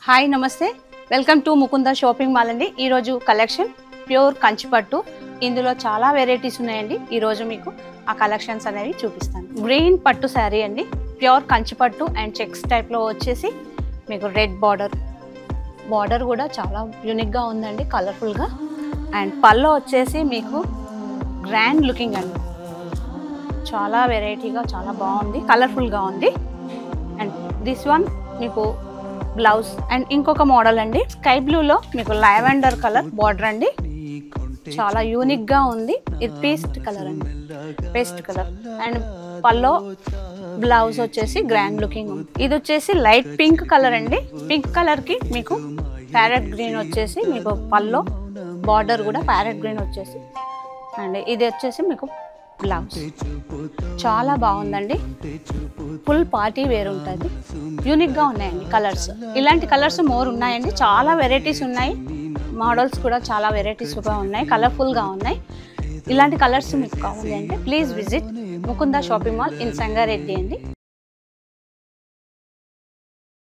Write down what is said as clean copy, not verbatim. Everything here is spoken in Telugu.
హాయ్ నమస్తే welcome to Mukunda shopping mall అండి. ఈరోజు కలెక్షన్ ప్యూర్ కంచిపట్టు. ఇందులో చాలా వెరైటీస్ ఉన్నాయండి. ఈరోజు మీకు ఆ కలెక్షన్స్ అనేవి చూపిస్తాను. గ్రీన్ పట్టు శారీ అండి, ప్యూర్ కంచిపట్టు అండ్ చెక్స్ టైప్లో వచ్చేసి మీకు రెడ్ బార్డర్ కూడా చాలా యూనిక్గా ఉందండి, కలర్ఫుల్గా. అండ్ పల్లో వచ్చేసి మీకు గ్రాండ్ లుకింగ్ అండి, చాలా వెరైటీగా చాలా బాగుంది, కలర్ఫుల్గా ఉంది. అండ్ దిస్ వన్ మీకు బ్లౌజ్. అండ్ ఇంకొక మోడల్ అండి, స్కై బ్లూలో మీకు లావెండర్ కలర్ బార్డర్ అండి, చాలా యూనిక్గా ఉంది. ఇది పేస్ట్ కలర్ అండి, paste colour. And pallu blouse వచ్చేసి గ్రాండ్ లుకింగ్ ఉంది. ఇది వచ్చేసి లైట్ పింక్ కలర్ అండి, పింక్ కలర్కి మీకు ప్యారెట్ గ్రీన్ వచ్చేసి మీకు పల్లో బార్డర్ కూడా ప్యారెట్ గ్రీన్ వచ్చేసి. అండ్ ఇది వచ్చేసి మీకు బ్లౌజ్, చాలా బాగుందండి. ఫుల్ పార్టీ వేర్ ఉంటుంది, యూనిక్గా ఉన్నాయండి కలర్స్. ఇలాంటి కలర్స్ మోర్ ఉన్నాయండి, చాలా వెరైటీస్ ఉన్నాయి. మోడల్స్ కూడా చాలా వెరైటీస్గా ఉన్నాయి, కలర్ఫుల్గా ఉన్నాయి. ఇలాంటి కలర్స్ మీకు కావాలి అంటే please visit Mukunda shopping mall in Sangareddy అండి.